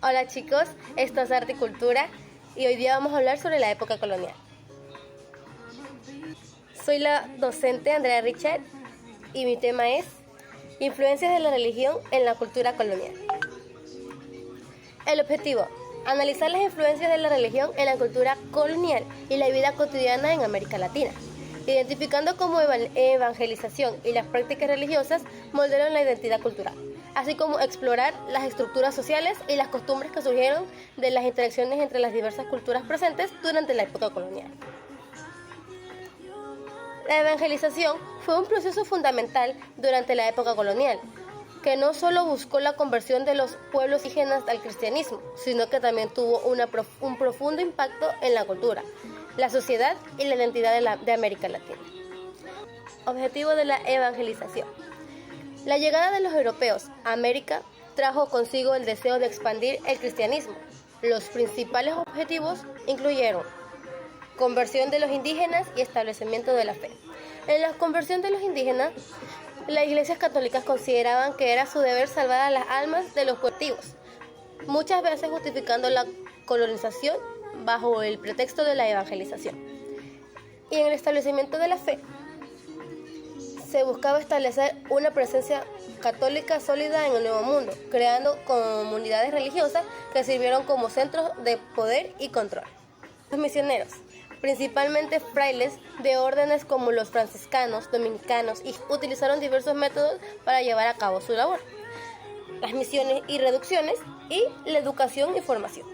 Hola chicos, esto es Arte y Cultura y hoy día vamos a hablar sobre la época colonial. Soy la docente Andrea Richard y mi tema es Influencias de la religión en la cultura colonial. El objetivo: analizar las influencias de la religión en la cultura colonial y la vida cotidiana en América Latina, identificando cómo evangelización y las prácticas religiosas moldearon la identidad cultural, así como explorar las estructuras sociales y las costumbres que surgieron de las interacciones entre las diversas culturas presentes durante la época colonial. La evangelización fue un proceso fundamental durante la época colonial, que no solo buscó la conversión de los pueblos indígenas al cristianismo, sino que también tuvo un profundo impacto en la cultura, la sociedad y la identidad de América Latina. Objetivo de la evangelización. La llegada de los europeos a América trajo consigo el deseo de expandir el cristianismo. Los principales objetivos incluyeron conversión de los indígenas y establecimiento de la fe. En la conversión de los indígenas, las iglesias católicas consideraban que era su deber salvar a las almas de los cautivos, muchas veces justificando la colonización bajo el pretexto de la evangelización. Y en el establecimiento de la fe, se buscaba establecer una presencia católica sólida en el Nuevo Mundo, creando comunidades religiosas que sirvieron como centros de poder y control. Los misioneros, principalmente frailes de órdenes como los franciscanos, dominicanos, y utilizaron diversos métodos para llevar a cabo su labor: las misiones y reducciones y la educación y formación.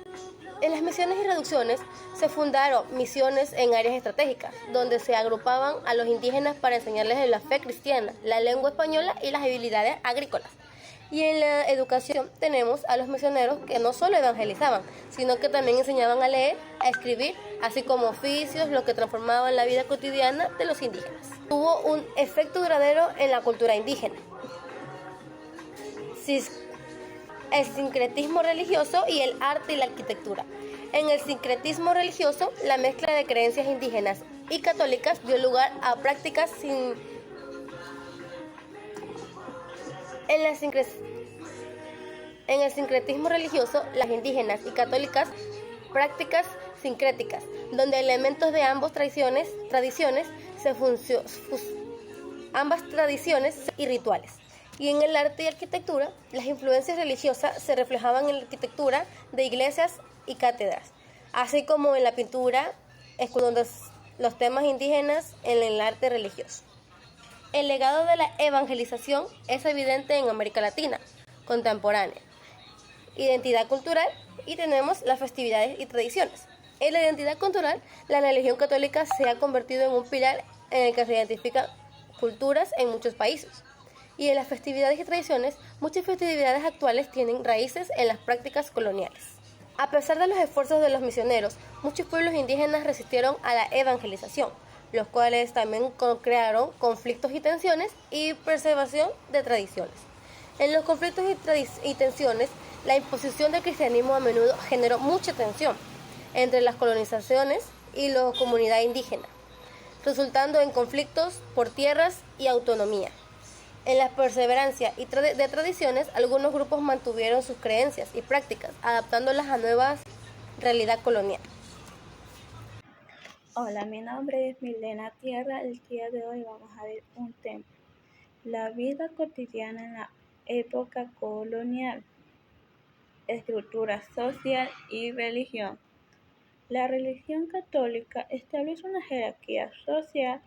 En las misiones y reducciones se fundaron misiones en áreas estratégicas, donde se agrupaban a los indígenas para enseñarles la fe cristiana, la lengua española y las habilidades agrícolas. Y en la educación tenemos a los misioneros que no solo evangelizaban, sino que también enseñaban a leer, a escribir, así como oficios, lo que transformaban la vida cotidiana de los indígenas. Tuvo un efecto duradero en la cultura indígena. El sincretismo religioso y el arte y la arquitectura. En el sincretismo religioso, la mezcla de creencias indígenas y católicas dio lugar a prácticas En el sincretismo religioso, las indígenas y católicas prácticas sincréticas, donde elementos de ambas tradiciones y rituales. Y en el arte y arquitectura, las influencias religiosas se reflejaban en la arquitectura de iglesias y cátedras, así como en la pintura, escudiendo los temas indígenas en el arte religioso. El legado de la evangelización es evidente en América Latina contemporánea. Identidad cultural, y tenemos las festividades y tradiciones. En la identidad cultural, la religión católica se ha convertido en un pilar en el que se identifican culturas en muchos países. Y en las festividades y tradiciones, muchas festividades actuales tienen raíces en las prácticas coloniales. A pesar de los esfuerzos de los misioneros, muchos pueblos indígenas resistieron a la evangelización, los cuales también crearon conflictos y tensiones y preservación de tradiciones. En los conflictos y tensiones, la imposición del cristianismo a menudo generó mucha tensión entre las colonizaciones y la comunidad indígena, resultando en conflictos por tierras y autonomía. En la perseverancia de tradiciones, algunos grupos mantuvieron sus creencias y prácticas, adaptándolas a nuevas realidad colonial. Hola, mi nombre es Milena Tierra. El día de hoy vamos a ver un tema: la vida cotidiana en la época colonial, estructura social y religión. La religión católica establece una jerarquía social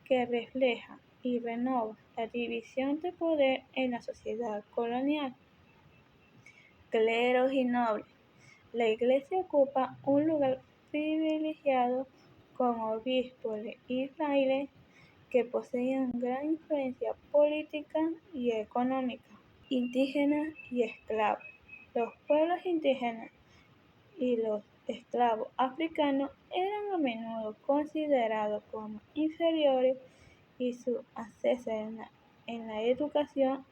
que refleja y renova la división de poder en la sociedad colonial. Cleros y nobles. La Iglesia ocupa un lugar privilegiado con obispos y frailes que poseían gran influencia política y económica. Indígenas y esclavos. Los pueblos indígenas y los esclavos africanos eran a menudo considerados como inferiores y su acceso en la educación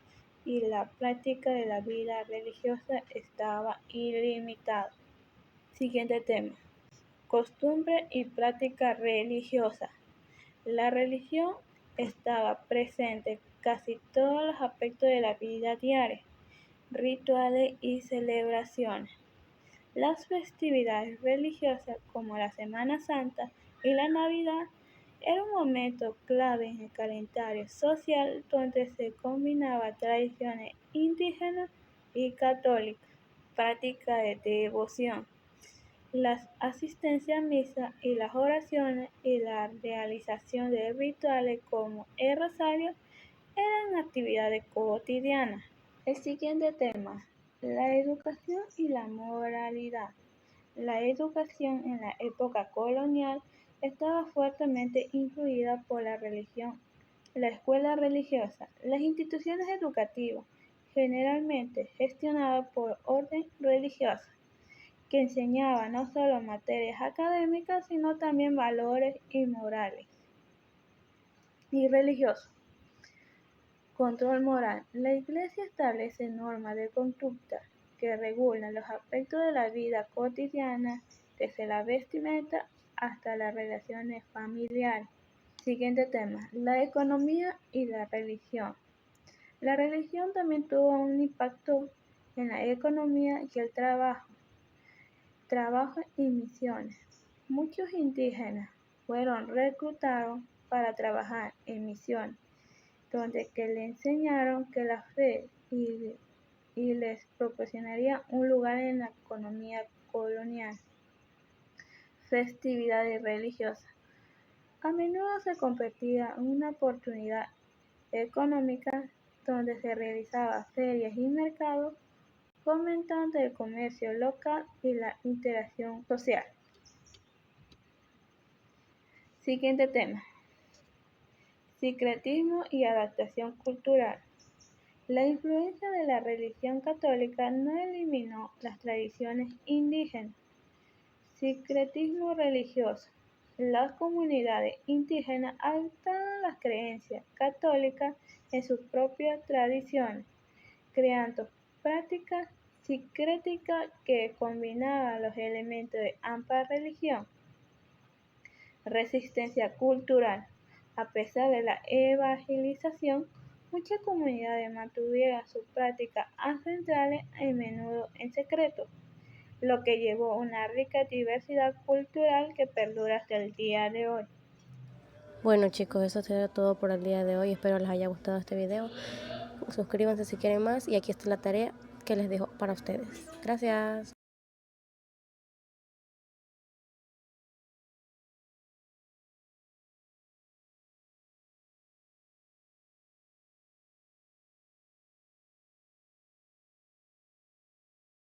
y la práctica de la vida religiosa estaba ilimitado. Siguiente tema: costumbre y práctica religiosa. La religión estaba presente en casi todos los aspectos de la vida diaria, rituales y celebraciones. Las festividades religiosas como la Semana Santa y la Navidad era un momento clave en el calendario social donde se combinaba tradiciones indígenas y católicas, práctica de devoción, la asistencia a misa y las oraciones y la realización de rituales como el rosario eran actividades cotidianas. El siguiente tema, la educación y la moralidad. La educación en la época colonial estaba fuertemente influida por la religión. La escuela religiosa, las instituciones educativas, generalmente gestionadas por orden religiosa, que enseñaba no solo materias académicas, sino también valores y morales y religiosos. Control moral. La Iglesia establece normas de conducta que regulan los aspectos de la vida cotidiana, desde la vestimenta hasta las relaciones familiares. Siguiente tema, la economía y la religión. La religión también tuvo un impacto en la economía y el trabajo y misiones. Muchos indígenas fueron reclutados para trabajar en misiones, donde que le enseñaron que la fe y les proporcionaría un lugar en la economía colonial. Festividades religiosas. A menudo se convertía en una oportunidad económica donde se realizaban ferias y mercados, fomentando el comercio local y la interacción social. Siguiente tema. Sincretismo y adaptación cultural. La influencia de la religión católica no eliminó las tradiciones indígenas. Sincretismo religioso. Las comunidades indígenas adaptaron las creencias católicas en sus propias tradiciones, creando prácticas sincréticas que combinaban los elementos de ambas religiones. Resistencia cultural. A pesar de la evangelización, muchas comunidades mantuvieron sus prácticas ancestrales a menudo en secreto, lo que llevó a una rica diversidad cultural que perdura hasta el día de hoy. Bueno chicos, eso será todo por el día de hoy. Espero les haya gustado este video. Suscríbanse si quieren más y aquí está la tarea que les dejo para ustedes. Gracias.